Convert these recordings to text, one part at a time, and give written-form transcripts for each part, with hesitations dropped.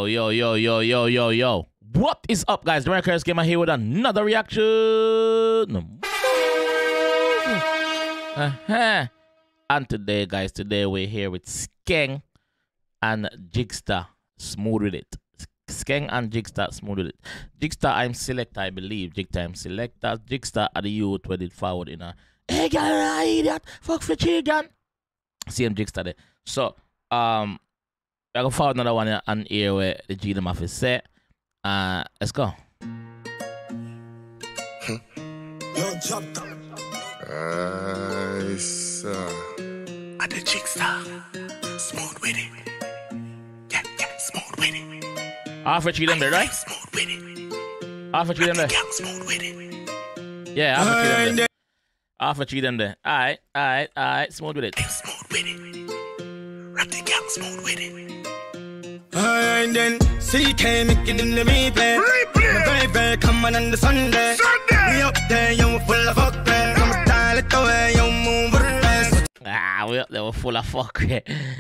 Yo. What is up, guys? JAMAICA'S came here with another reaction. And today, guys, we're here with Skeng and Jigsta. Smood with it. Skeng and Jigsta, Smood with it. Jigsta, I'm selector, I believe. Jigsta, I'm selector. Jigsta are the youth when it forward in a hey, girl, idiot. Fuck for chicken. Same Jigsta there. So, I go forward another one on here where the G them have to say. Let's go. At the Jigsta, Smood with it. Yeah, Smood with it. Half a tree them there, right? Smood with it. Half a tree them there. Smood with it. Yeah, half a tree them there. Half a tree them there. Alright. Smood with it. Smood with it. Rap the gang, Smood with it. And then CK make it in the replay. My baby coming on the Sunday. We up there, you full of fuck. Come style it the way you move it. We up there, we're full of fuck.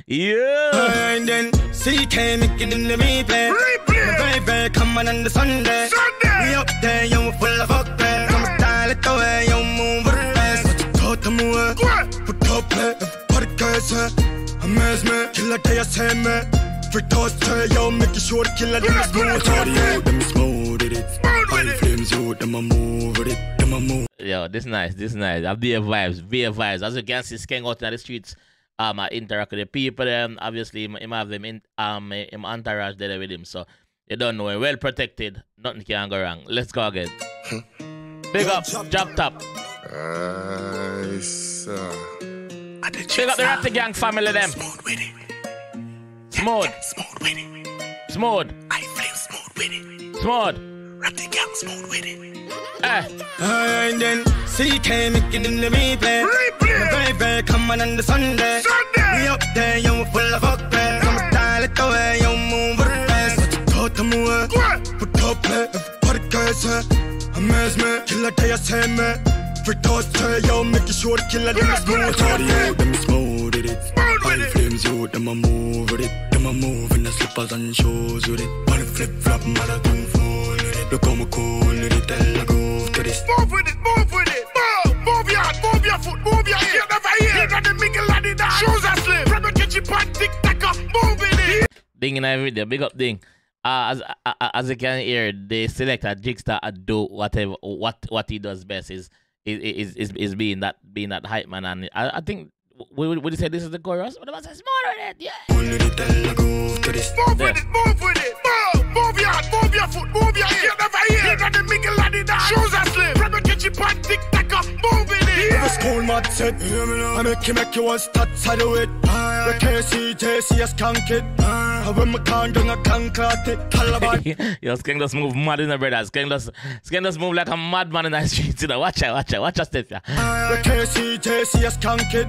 Yeah. And then CK make it in the replay. My baby coming on the Sunday. We up there, you full of fuck. Come style it the way you move it. Put up play, podcast. Amaze me, kill a day I say me. For toss yo, make it sure to kill a them smooth. Them smooth with it. High flames, yo, them a move with it. Them a move. Yo, this nice. I beer vibes. As you can see, Skeng out in the streets. I interact with the people. Obviously, him have them in him entourage there with him. So you don't know, well protected. Nothing can go wrong. Let's go again. Big up, Job Top. Big up the Ratty Gang family them. Smood with it. Smood. Smood with it. Smood. I flame Smood with it. Smood. Rap the gang, Smood with it. And then CK make it in the replay. My baby coming on the Sunday. We up there, you full of fuck. Come style it the way you move it. Put up play, podcast. Amaze me, kill a day I say me. For toss yo, make it sure to kill a them smooth. Them smooth with it. High flames, yo, them a move with it. Them a move in the slippers and shoes with it. One flip flop, marathon full with it. Look how me cool with it, tell I go to this. Move with it. Move your foot, move your ear. Never hear that the mickle and the dance. Shoes are slim. From the kitchen pan, tick-tacker, move with it. Ding in every video, big up ding. As you can hear, the selector Jigsta do whatever what he does best is being that hype man, and I think would you say this is the chorus? What about Smood with it? Yeah. Move with it. Move your foot, move your ear. Never hear that the mickle and the dance. Shoes are slim. From the kitchen pan, tick-tacker, move with it. The school mad set, I make you one stats I do it. The KCJCS can't it. When my can't do I can't cut it. Yo, Skeng just move mad in the brother. Skeng just move like a madman in the streets. You know, watch your step, yeah. The KCJCS can't it.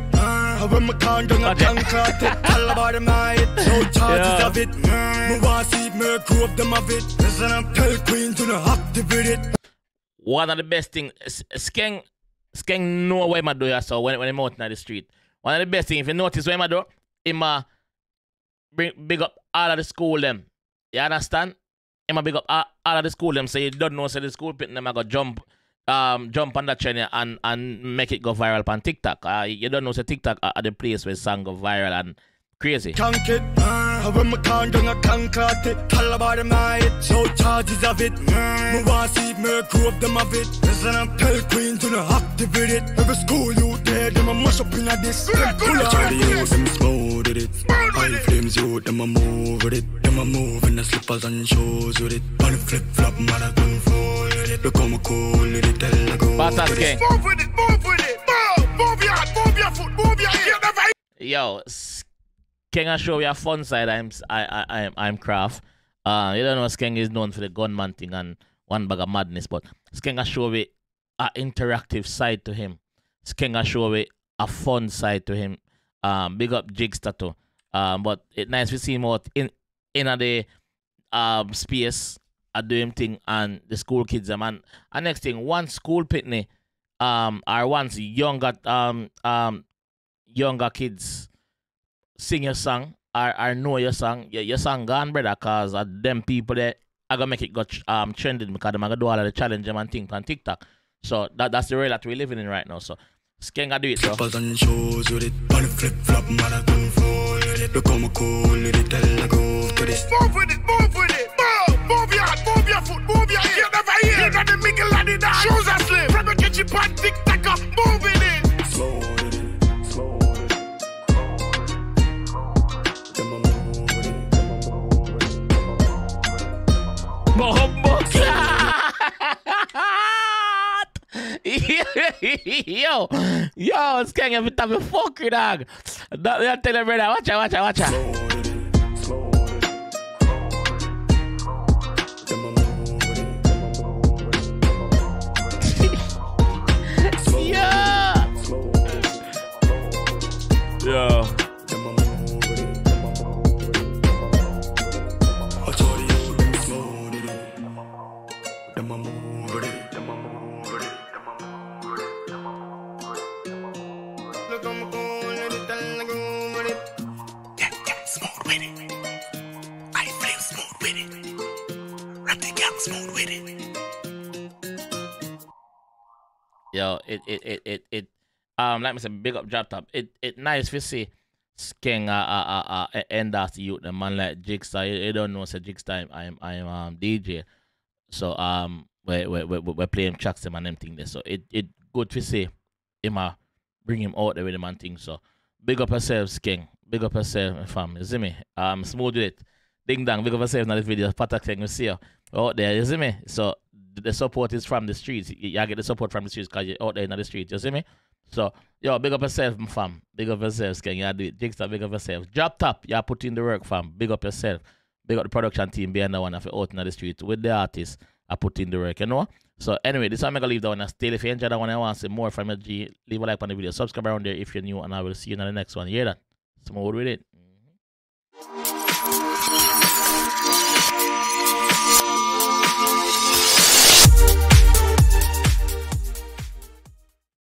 When my can't do I can't cut it. Tell about them night, so charges of it. Move on, see me grow up them of it. Listen, I'm tell Queen to not activate it. One of the best things, Skeng know what I do, so when I'm out in the street. One of the best things, if you notice what I do, him big up all of the school them. You understand? Him big up all of the school them, so you don't know, so the school pit them I go jump on that trend and make it go viral on TikTok. You don't know, so TikTok are the place where song go viral and crazy. Can't it, when my can't do I can't cut it. Tell about them night, so charges of it. Me want see me grow up them of it. Listen, I'm tell Queen to not activate it. Every school you there, them a mash up in a this. Pull out the youth, them smooth with it. High flames you, them a move with it. Them a move in the slippers and shoes with it. One flip flop, marathon full with it. Look how me cool with it, tell I go. Pass that Skeng. Move with it. Move your foot, move your ear. Never hear. Yo, Skeng I show you a fun side. I'm craft. You don't know Skeng is known for the gunman thing and one bag of madness, but Skeng I show you an interactive side to him. Skeng I show you a fun side to him. Big up Jigsta too. But it's nice to see him out in the space doing thing and the school kids and next thing one school pitney or once younger kids sing your song or know your song, your song gone, brother, cause them people that are gonna make it go trending because them are gonna do all of the challenge them and things on TikTok. So that's the reality we're living in right now. So Skeng do it, bro. On shows with it, on the flip flop, marathon fall with it. Become cool with it, tell I go to this. Move with it, move with it. Move your hand, move your foot, move your ear. Never hear. You got the mickle and the dance. Shoes are slim. From the kitchen pan, tick tack up, move with it. Slow with it, slow with it. Them a move with it, Yo, Skeng, every time you fuck with dog. You tell him, brother, watch out. slow with it, slow with it. Them a move with it, Yeah. slow with it. Yo. Them a move with it, I told you, them slow with it. Them a move with it, them a move with it. Look, I'm cool with it, tell I go with it. Yeah, smooth with it. I feel smooth with it. Rap the gang smooth with it. Yo, it like I said, big up drop top. It nice to see Skeng end off the youth, the man like Jigsta. You don't know, say Jigsta I'm DJ. So we're playing tracks them and them thing there. So it good to see him bring him out there with them and things. So big up yourself, Skeng. Big up yourself, fam. You see me? Smood with it. Ding dong, big up yourself in this video. Patak thing, you see you out there, you see me? So the support is from the streets. You get the support from the streets because you're out there in the streets, you see me? So, yo, big up yourself, fam. Big up yourself, Skeng. You do it. Jigsta, big up yourself. Drop top, you put in the work, fam. Big up yourself. Big up the production team behind the one of you out in the street with the artists. I put in the work, you know? So, anyway, this one I'm going to leave that one still. If you enjoyed that one, I want to see more from your G, leave a like on the video. Subscribe around there if you're new, and I will see you in the next one. You hear that? Smood with it.